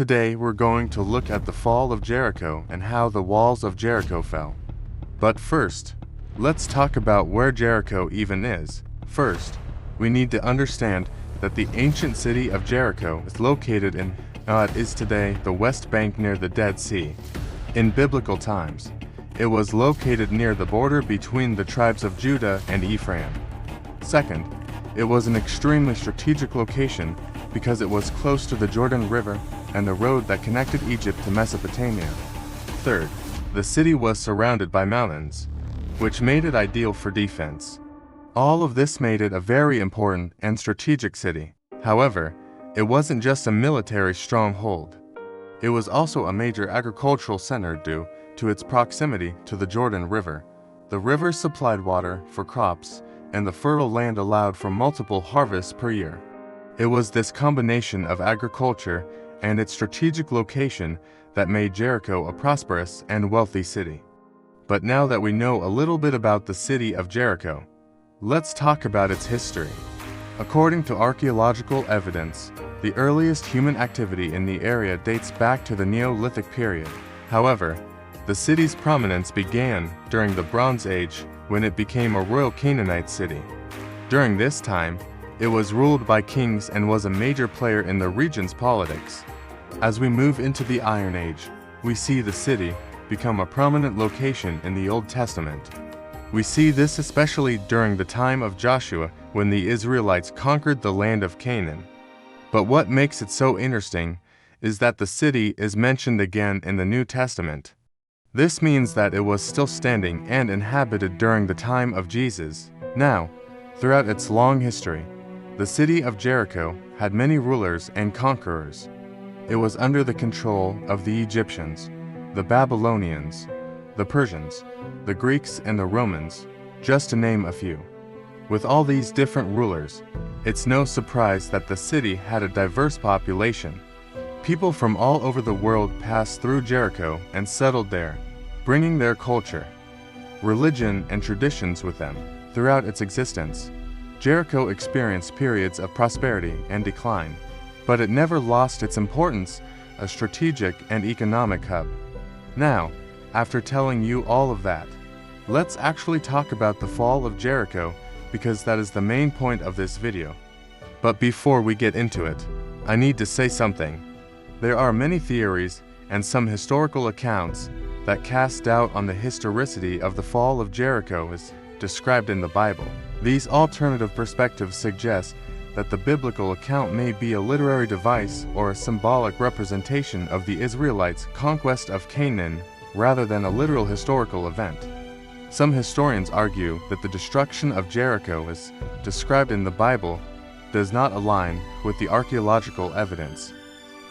Today we're going to look at the fall of Jericho and how the walls of Jericho fell. But first, let's talk about where Jericho even is. First, we need to understand that the ancient city of Jericho is located in it is today the West Bank near the Dead Sea. In biblical times, it was located near the border between the tribes of Judah and Ephraim. Second, it was an extremely strategic location because it was close to the Jordan River and the road that connected Egypt to Mesopotamia. Third, the city was surrounded by mountains, which made it ideal for defense. All of this made it a very important and strategic city. However, it wasn't just a military stronghold. It was also a major agricultural center due to its proximity to the Jordan River. The river supplied water for crops, and the fertile land allowed for multiple harvests per year. It was this combination of agriculture and its strategic location that made Jericho a prosperous and wealthy city. But now that we know a little bit about the city of Jericho, let's talk about its history. According to archaeological evidence, the earliest human activity in the area dates back to the Neolithic period. However, the city's prominence began during the Bronze Age when it became a royal Canaanite city. During this time, it was ruled by kings and was a major player in the region's politics. As we move into the Iron Age, we see the city become a prominent location in the Old Testament. We see this especially during the time of Joshua when the Israelites conquered the land of Canaan. But what makes it so interesting is that the city is mentioned again in the New Testament. This means that it was still standing and inhabited during the time of Jesus. Now, throughout its long history, the city of Jericho had many rulers and conquerors. It was under the control of the Egyptians, the Babylonians, the Persians, the Greeks, and the Romans, just to name a few. With all these different rulers, it's no surprise that the city had a diverse population. People from all over the world passed through Jericho and settled there, bringing their culture, religion, and traditions with them. Throughout its existence, Jericho experienced periods of prosperity and decline, but it never lost its importance as a strategic and economic hub. Now, after telling you all of that, let's actually talk about the fall of Jericho because that is the main point of this video. But before we get into it, I need to say something. There are many theories and some historical accounts that cast doubt on the historicity of the fall of Jericho as described in the Bible. These alternative perspectives suggest that the biblical account may be a literary device or a symbolic representation of the Israelites' conquest of Canaan rather than a literal historical event. Some historians argue that the destruction of Jericho as described in the Bible does not align with the archaeological evidence.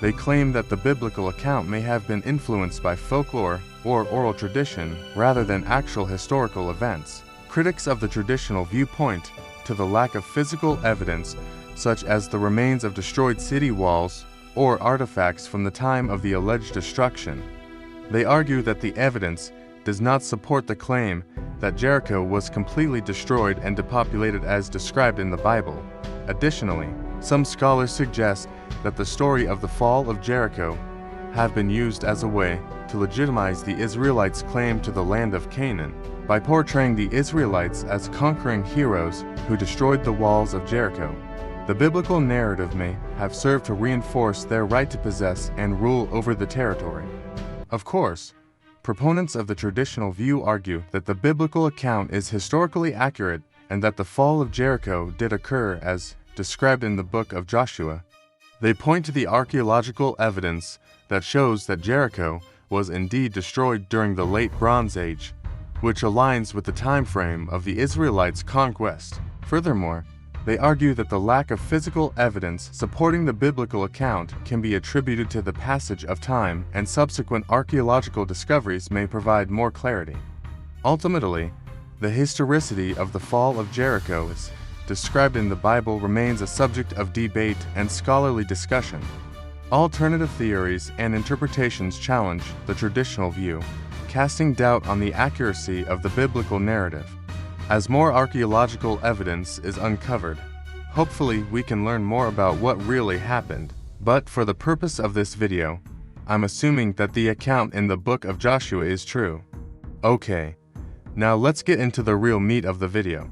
They claim that the biblical account may have been influenced by folklore or oral tradition rather than actual historical events. Critics of the traditional view point to the lack of physical evidence, such as the remains of destroyed city walls or artifacts from the time of the alleged destruction. They argue that the evidence does not support the claim that Jericho was completely destroyed and depopulated as described in the Bible. Additionally, some scholars suggest that the story of the fall of Jericho have been used as a way to legitimize the Israelites' claim to the land of Canaan by portraying the Israelites as conquering heroes who destroyed the walls of Jericho. The biblical narrative may have served to reinforce their right to possess and rule over the territory. Of course, proponents of the traditional view argue that the biblical account is historically accurate and that the fall of Jericho did occur as described in the book of Joshua. They point to the archaeological evidence that shows that Jericho was indeed destroyed during the late Bronze Age, which aligns with the time frame of the Israelites' conquest. Furthermore, they argue that the lack of physical evidence supporting the biblical account can be attributed to the passage of time, and subsequent archaeological discoveries may provide more clarity. Ultimately, the historicity of the fall of Jericho as described in the Bible remains a subject of debate and scholarly discussion. Alternative theories and interpretations challenge the traditional view, casting doubt on the accuracy of the biblical narrative. As more archaeological evidence is uncovered, hopefully we can learn more about what really happened. But for the purpose of this video, I'm assuming that the account in the book of Joshua is true. Okay, now let's get into the real meat of the video.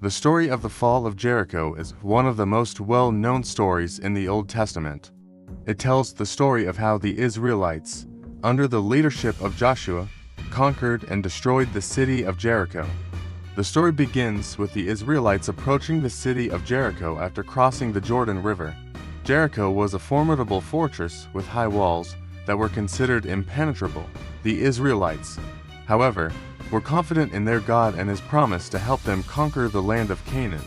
The story of the fall of Jericho is one of the most well-known stories in the Old Testament. It tells the story of how the Israelites, under the leadership of Joshua, conquered and destroyed the city of Jericho. The story begins with the Israelites approaching the city of Jericho after crossing the Jordan River. Jericho was a formidable fortress with high walls that were considered impenetrable. The Israelites, however, were confident in their God and his promise to help them conquer the land of Canaan.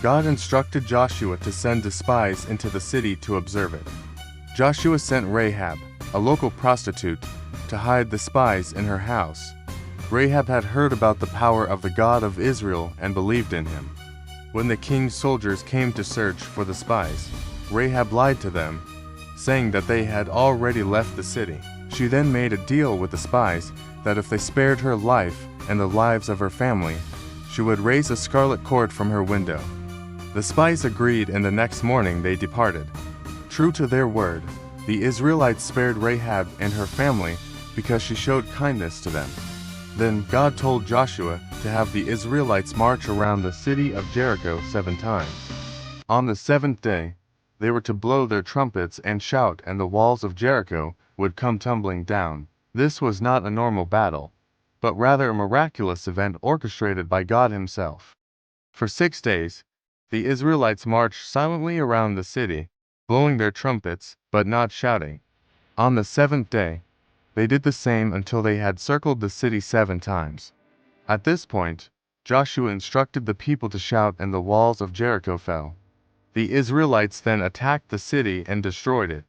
God instructed Joshua to send spies into the city to observe it. Joshua sent Rahab, a local prostitute, to hide the spies in her house. Rahab had heard about the power of the God of Israel and believed in him. When the king's soldiers came to search for the spies, Rahab lied to them, saying that they had already left the city. She then made a deal with the spies that if they spared her life and the lives of her family, she would raise a scarlet cord from her window. The spies agreed, and the next morning they departed. True to their word, the Israelites spared Rahab and her family because she showed kindness to them. Then God told Joshua to have the Israelites march around the city of Jericho 7 times. On the 7th day, they were to blow their trumpets and shout, and the walls of Jericho would come tumbling down. This was not a normal battle, but rather a miraculous event orchestrated by God himself. For 6 days, the Israelites marched silently around the city, blowing their trumpets, but not shouting. On the 7th day, they did the same until they had circled the city 7 times. At this point, Joshua instructed the people to shout, and the walls of Jericho fell. The Israelites then attacked the city and destroyed it.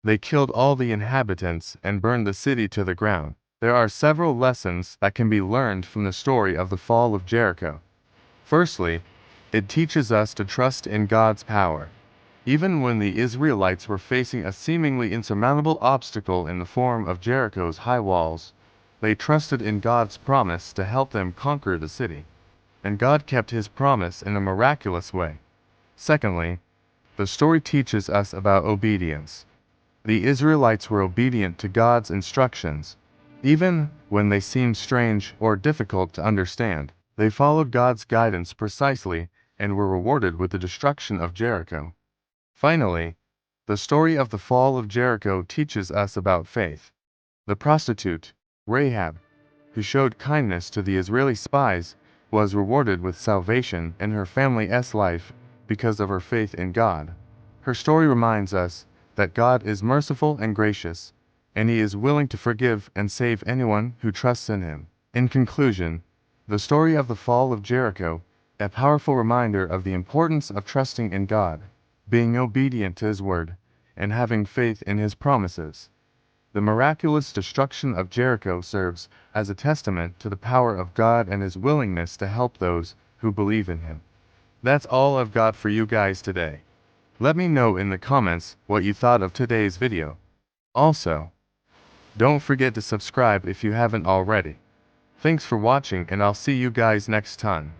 They killed all the inhabitants and burned the city to the ground. There are several lessons that can be learned from the story of the fall of Jericho. Firstly, it teaches us to trust in God's power. Even when the Israelites were facing a seemingly insurmountable obstacle in the form of Jericho's high walls, they trusted in God's promise to help them conquer the city. And God kept his promise in a miraculous way. Secondly, the story teaches us about obedience. The Israelites were obedient to God's instructions. Even when they seemed strange or difficult to understand, they followed God's guidance precisely and were rewarded with the destruction of Jericho. Finally, the story of the fall of Jericho teaches us about faith. The prostitute, Rahab, who showed kindness to the Israeli spies, was rewarded with salvation in her family's life because of her faith in God. Her story reminds us that God is merciful and gracious, and he is willing to forgive and save anyone who trusts in him. In conclusion, the story of the fall of Jericho, a powerful reminder of the importance of trusting in God, being obedient to his word, and having faith in his promises. The miraculous destruction of Jericho serves as a testament to the power of God and his willingness to help those who believe in him. That's all I've got for you guys today. Let me know in the comments what you thought of today's video. Also, don't forget to subscribe if you haven't already. Thanks for watching, and I'll see you guys next time.